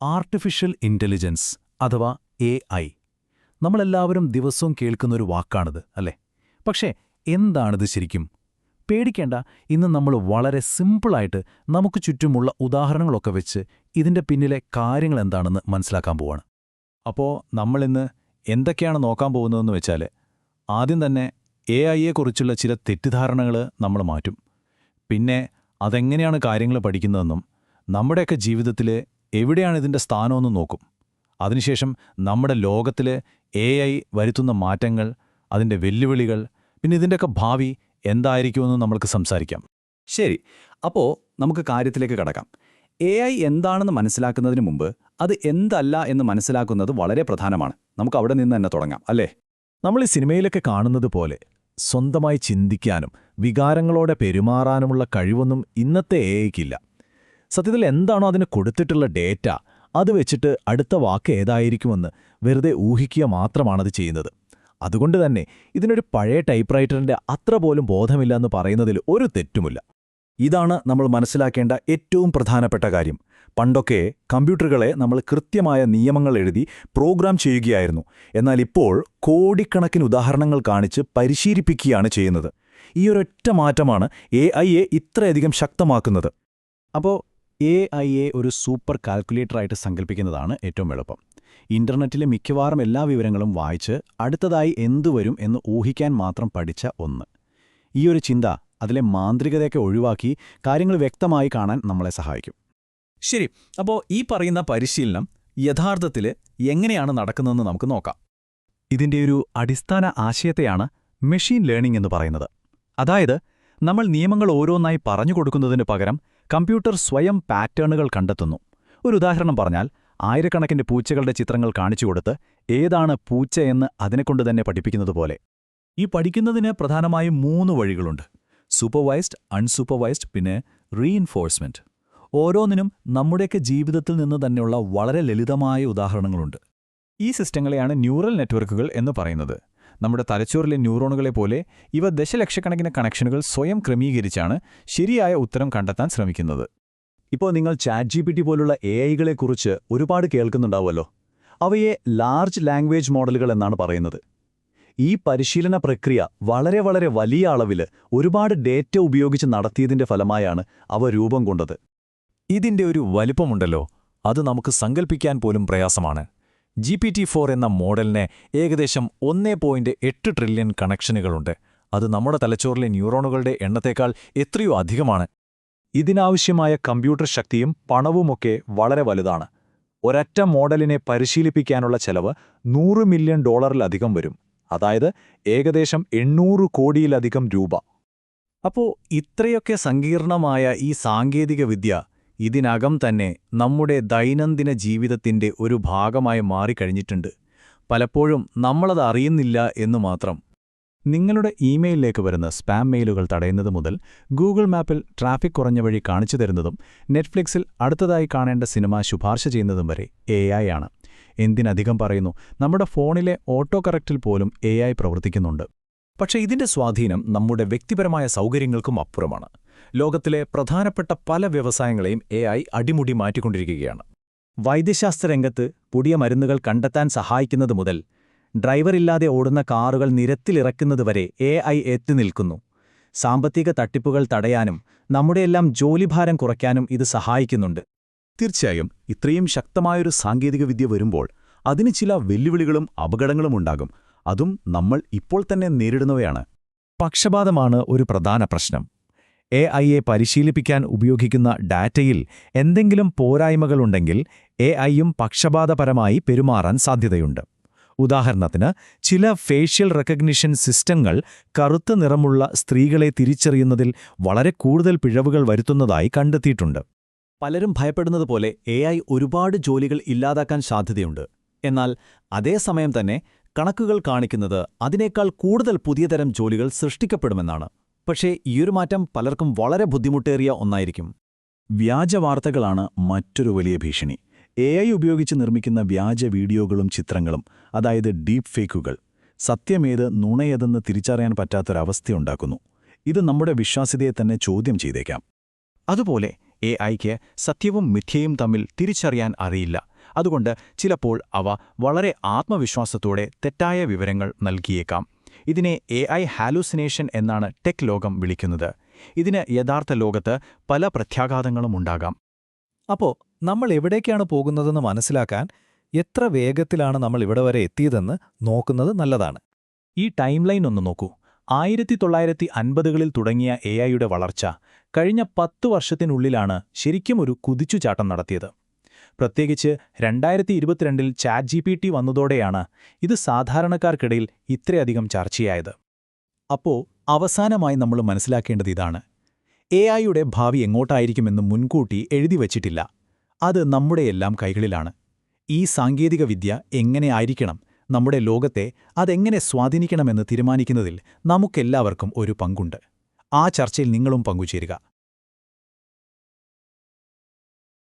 Artificial intelligence അഥവാ AI. നമ്മളെല്ലാവരും ദിവസവും കേൾക്കുന്നൊരു വാക്കാണിത്, അല്ലേ? പക്ഷേ എന്താണിത് ശരിക്കും? പേടിക്കേണ്ട, ഇന്ന് നമ്മൾ വളരെ സിമ്പിളായിട്ട് നമുക്ക് ചുറ്റുമുള്ള ഉദാഹരണങ്ങളൊക്കെ വെച്ച് ഇതിൻ്റെ പിന്നിലെ കാര്യങ്ങളെന്താണെന്ന് മനസ്സിലാക്കാൻ പോവാണ്. അപ്പോൾ നമ്മളിന്ന് എന്തൊക്കെയാണ് നോക്കാൻ പോകുന്നതെന്ന് വെച്ചാൽ, ആദ്യം തന്നെ AIയെക്കുറിച്ചുള്ള ചില തെറ്റിദ്ധാരണകൾ നമ്മൾ മാറ്റും. പിന്നെ അതെങ്ങനെയാണ് കാര്യങ്ങൾ പഠിക്കുന്നതെന്നും നമ്മുടെയൊക്കെ ജീവിതത്തിൽ എവിടെയാണ് ഇതിൻ്റെ സ്ഥാനമെന്നും നോക്കും. അതിനുശേഷം നമ്മുടെ ലോകത്തിൽ AI വരുത്തുന്ന മാറ്റങ്ങൾ, അതിൻ്റെ വെല്ലുവിളികൾ, പിന്നെ ഇതിൻ്റെയൊക്കെ ഭാവി എന്തായിരിക്കുമെന്ന് നമ്മൾക്ക് സംസാരിക്കാം. ശരി, അപ്പോൾ നമുക്ക് കാര്യത്തിലേക്ക് കടക്കാം. AI എന്താണെന്ന് മനസ്സിലാക്കുന്നതിന് മുമ്പ് അത് എന്തല്ല എന്ന് മനസ്സിലാക്കുന്നത് വളരെ പ്രധാനമാണ്. നമുക്ക് അവിടെ നിന്ന് തന്നെ തുടങ്ങാം, അല്ലേ? നമ്മൾ ഈ സിനിമയിലൊക്കെ കാണുന്നത് പോലെ സ്വന്തമായി ചിന്തിക്കാനും വികാരങ്ങളോടെ പെരുമാറാനുമുള്ള കഴിവൊന്നും ഇന്നത്തെ AIക്കില്ല. സത്യത്തിൽ എന്താണോ അതിന് കൊടുത്തിട്ടുള്ള ഡേറ്റ, അത് വെച്ചിട്ട് അടുത്ത വാക്ക് ഏതായിരിക്കുമെന്ന് വെറുതെ ഊഹിക്കുക മാത്രമാണത് ചെയ്യുന്നത്. അതുകൊണ്ട് തന്നെ ഇതിനൊരു പഴയ ടൈപ്പ്റൈറ്ററിൻ്റെ അത്ര പോലും ബോധമില്ല എന്ന് പറയുന്നതിൽ ഒരു തെറ്റുമില്ല. ഇതാണ് നമ്മൾ മനസ്സിലാക്കേണ്ട ഏറ്റവും പ്രധാനപ്പെട്ട കാര്യം. പണ്ടൊക്കെ കമ്പ്യൂട്ടറുകളെ നമ്മൾ കൃത്യമായ നിയമങ്ങൾ എഴുതി പ്രോഗ്രാം ചെയ്യുകയായിരുന്നു. എന്നാൽ ഇപ്പോൾ കോടിക്കണക്കിന് ഉദാഹരണങ്ങൾ കാണിച്ച് പരിശീലിപ്പിക്കുകയാണ് ചെയ്യുന്നത്. ഈ ഒരൊറ്റ മാറ്റമാണ് AIയെ ഇത്രയധികം ശക്തമാക്കുന്നത്. അപ്പോൾ AIയെ ഒരു സൂപ്പർ കാൽക്കുലേറ്ററായിട്ട് സങ്കല്പിക്കുന്നതാണ് ഏറ്റവും എളുപ്പം. ഇന്റർനെറ്റിലെ മിക്കവാറും എല്ലാ വിവരങ്ങളും വായിച്ച് അടുത്തതായി എന്തുവരും എന്ന് ഊഹിക്കാൻ മാത്രം പഠിച്ച ഒന്ന്. ഈ ഒരു ചിന്ത അതിലെ മാന്ത്രികതയൊക്കെ ഒഴിവാക്കി കാര്യങ്ങൾ വ്യക്തമായി കാണാൻ നമ്മളെ സഹായിക്കും. ശരി, അപ്പോൾ ഈ പറയുന്ന പരിശീലനം യഥാർത്ഥത്തിൽ എങ്ങനെയാണ് നടക്കുന്നതെന്ന് നമുക്ക് നോക്കാം. ഇതിൻ്റെ ഒരു അടിസ്ഥാന ആശയത്തെയാണ് മെഷീൻ ലേണിംഗ് എന്ന് പറയുന്നത്. അതായത് നമ്മൾ നിയമങ്ങൾ ഓരോന്നായി പറഞ്ഞു കൊടുക്കുന്നതിന് പകരം കമ്പ്യൂട്ടർ സ്വയം പാറ്റേണുകൾ കണ്ടെത്തുന്നു. ഒരു ഉദാഹരണം പറഞ്ഞാൽ, ആയിരക്കണക്കിന് പൂച്ചകളുടെ ചിത്രങ്ങൾ കാണിച്ചുകൊടുത്ത് ഏതാണ് പൂച്ചയെന്ന് അതിനെക്കൊണ്ട് തന്നെ പഠിപ്പിക്കുന്നത് പോലെ. ഈ പഠിക്കുന്നതിന് പ്രധാനമായും 3 വഴികളുണ്ട്: സൂപ്പർവൈസ്ഡ്, അൺസൂപ്പർവൈസ്ഡ്, പിന്നെ റീഇൻഫോഴ്സ്മെന്റ്. ഓരോന്നിനും നമ്മുടെയൊക്കെ ജീവിതത്തിൽ നിന്ന് തന്നെയുള്ള വളരെ ലളിതമായ ഉദാഹരണങ്ങളുണ്ട്. ഈ സിസ്റ്റങ്ങളെയാണ് ന്യൂറൽ നെറ്റ്വർക്കുകൾ എന്ന് പറയുന്നത്. നമ്മുടെ തലച്ചോറിലെ ന്യൂറോണുകളെ പോലെ ഇവ ദശലക്ഷക്കണക്കിന് കണക്ഷനുകൾ സ്വയം ക്രമീകരിച്ചാണ് ശരിയായ ഉത്തരം കണ്ടെത്താൻ ശ്രമിക്കുന്നത്. ഇപ്പോൾ നിങ്ങൾ ChatGPT പോലുള്ള AIകളെക്കുറിച്ച് ഒരുപാട് കേൾക്കുന്നുണ്ടാവുമല്ലോ. അവയെ ലാർജ് ലാംഗ്വേജ് മോഡലുകൾ എന്നാണ് പറയുന്നത്. ഈ പരിശീലന പ്രക്രിയ വളരെ വളരെ വലിയ അളവിൽ ഒരുപാട് ഡേറ്റ ഉപയോഗിച്ച് നടത്തിയതിൻ്റെ ഫലമായാണ് അവ രൂപം കൊണ്ടത്. ഇതിൻ്റെ ഒരു വലിപ്പമുണ്ടല്ലോ, അത് നമുക്ക് സങ്കൽപ്പിക്കാൻ പോലും പ്രയാസമാണ്. GPT-4 എന്ന മോഡലിന് ഏകദേശം 1.8 ട്രില്യൺ കണക്ഷനുകളുണ്ട്. അത് നമ്മുടെ തലച്ചോറിലെ ന്യൂറോണുകളുടെ എണ്ണത്തേക്കാൾ എത്രയോ അധികമാണ്. ഇതിനാവശ്യമായ കമ്പ്യൂട്ടർ ശക്തിയും പണവുമൊക്കെ വളരെ വലുതാണ്. ഒരൊറ്റ മോഡലിനെ പരിശീലിപ്പിക്കാനുള്ള ചെലവ് $100 മില്യൺ വരും. അതായത് ഏകദേശം 800 കോടിയിലധികം രൂപ. അപ്പോൾ ഇത്രയൊക്കെ സങ്കീർണമായ ഈ സാങ്കേതികവിദ്യ ഇതിനകം തന്നെ നമ്മുടെ ദൈനംദിന ജീവിതത്തിൻ്റെ ഒരു ഭാഗമായി മാറിക്കഴിഞ്ഞിട്ടുണ്ട്. പലപ്പോഴും നമ്മളത് അറിയുന്നില്ല എന്നു മാത്രം. നിങ്ങളുടെ ഇമെയിലിലേക്ക് വരുന്ന സ്പാം മെയിലുകൾ തടയുന്നത് മുതൽ ഗൂഗിൾ മാപ്പിൽ ട്രാഫിക് കുറഞ്ഞ വഴി കാണിച്ചു തരുന്നതും നെറ്റ്ഫ്ലിക്സിൽ അടുത്തതായി കാണേണ്ട സിനിമ ശുപാർശ ചെയ്യുന്നതും വരെ AI ആണ്. എന്തിനധികം പറയുന്നു, നമ്മുടെ ഫോണിലെ ഓട്ടോ കറക്റ്റിൽ പോലും AI പ്രവർത്തിക്കുന്നുണ്ട്. പക്ഷേ ഇതിൻ്റെ സ്വാധീനം നമ്മുടെ വ്യക്തിപരമായ സൗകര്യങ്ങൾക്കും അപ്പുറമാണ്. ലോകത്തിലെ പ്രധാനപ്പെട്ട പല വ്യവസായങ്ങളെയും AI അടിമുടി മാറ്റിക്കൊണ്ടിരിക്കുകയാണ്. വൈദ്യശാസ്ത്ര രംഗത്ത് പുതിയ മരുന്നുകൾ കണ്ടെത്താൻ സഹായിക്കുന്നത് മുതൽ ഡ്രൈവറില്ലാതെ ഓടുന്ന കാറുകൾ നിരത്തിലിറക്കുന്നതുവരെ AI എത്തി നിൽക്കുന്നു. സാമ്പത്തിക തട്ടിപ്പുകൾ തടയാനും നമ്മുടെയെല്ലാം ജോലിഭാരം കുറയ്ക്കാനും ഇത് സഹായിക്കുന്നുണ്ട്. തീർച്ചയായും ഇത്രയും ശക്തമായൊരു സാങ്കേതികവിദ്യ വരുമ്പോൾ അതിന് ചില വെല്ലുവിളികളും അപകടങ്ങളും ഉണ്ടാകും. അതും നമ്മൾ ഇപ്പോൾ തന്നെ നേരിടുന്നവയാണ്. പക്ഷപാതമാണ് ഒരു പ്രധാന പ്രശ്നം. AIയെ പരിശീലിപ്പിക്കാൻ ഉപയോഗിക്കുന്ന ഡാറ്റയിൽ എന്തെങ്കിലും പോരായ്മകളുണ്ടെങ്കിൽ AIയും പക്ഷപാതപരമായി പെരുമാറാൻ സാധ്യതയുണ്ട്. ഉദാഹരണത്തിന്, ചില ഫേഷ്യൽ റെക്കഗ്നിഷൻ സിസ്റ്റങ്ങൾ കറുത്ത നിറമുള്ള സ്ത്രീകളെ തിരിച്ചറിയുന്നതിൽ വളരെ കൂടുതൽ പിഴവുകൾ വരുത്തുന്നതായി കണ്ടെത്തിയിട്ടുണ്ട്. പലരും ഭയപ്പെടുന്നത് പോലെ AI ഒരുപാട് ജോലികൾ ഇല്ലാതാക്കാൻ സാധ്യതയുണ്ട്. എന്നാൽ അതേസമയം തന്നെ കണക്കുകൾ കാണിക്കുന്നത് അതിനേക്കാൾ കൂടുതൽ പുതിയ തരം ജോലികൾ സൃഷ്ടിക്കപ്പെടുമെന്നാണ്. പക്ഷേ ഈയൊരു മാറ്റം പലർക്കും വളരെ ബുദ്ധിമുട്ടേറിയ ഒന്നായിരിക്കും. വ്യാജവാർത്തകളാണ് മറ്റൊരു വലിയ ഭീഷണി. AI ഉപയോഗിച്ച് നിർമ്മിക്കുന്ന വ്യാജ വീഡിയോകളും ചിത്രങ്ങളും, അതായത് ഡീപ് ഫേക്കുകൾ, സത്യമേത് നുണയേതെന്ന് തിരിച്ചറിയാൻ പറ്റാത്തൊരവസ്ഥയുണ്ടാക്കുന്നു. ഇത് നമ്മുടെ വിശ്വാസ്യതയെ തന്നെ ചോദ്യം ചെയ്തേക്കാം. അതുപോലെ AI-ക്ക് സത്യവും മിഥ്യയും തമ്മിൽ തിരിച്ചറിയാൻ അറിയില്ല. അതുകൊണ്ട് ചിലപ്പോൾ അവ വളരെ ആത്മവിശ്വാസത്തോടെ തെറ്റായ വിവരങ്ങൾ നൽകിയേക്കാം. ഇതിനെ AI ഹാലൂസിനേഷൻ എന്നാണ് ടെക് ലോകം വിളിക്കുന്നത്. ഇതിന് യഥാർത്ഥ ലോകത്ത് പല പ്രത്യാഘാതങ്ങളും ഉണ്ടാകാം. അപ്പോൾ നമ്മൾ എവിടേക്കാണ് പോകുന്നതെന്ന് മനസ്സിലാക്കാൻ എത്ര വേഗത്തിലാണ് നമ്മൾ ഇവിടെ വരെ എത്തിയതെന്ന് നോക്കുന്നത് നല്ലതാണ്. ഈ ടൈം ലൈൻ ഒന്ന് നോക്കൂ. 1950കളിൽ തുടങ്ങിയ AI-യുടെ വളർച്ച കഴിഞ്ഞ 10 വർഷത്തിനുള്ളിലാണ് ശരിക്കും ഒരു കുതിച്ചുചാട്ടം നടത്തിയത്. പ്രത്യേകിച്ച് 2022-ൽ ChatGPT വന്നതോടെയാണ് ഇത് സാധാരണക്കാർക്കിടയിൽ ഇത്രയധികം ചർച്ചയായത്. അപ്പോൾ അവസാനമായി നമ്മൾ മനസ്സിലാക്കേണ്ടത് ഇതാണ്: AI-യുടെ ഭാവി എങ്ങോട്ടായിരിക്കുമെന്ന് മുൻകൂട്ടി എഴുതിവച്ചിട്ടില്ല. അത് നമ്മുടെയെല്ലാം കൈകളിലാണ്. ഈ സാങ്കേതികവിദ്യ എങ്ങനെയായിരിക്കണം, നമ്മുടെ ലോകത്തെ അതെങ്ങനെ സ്വാധീനിക്കണമെന്ന് തീരുമാനിക്കുന്നതിൽ നമുക്കെല്ലാവർക്കും ഒരു പങ്കുണ്ട്. ആ ചർച്ചയിൽ നിങ്ങളും പങ്കുചേരുക.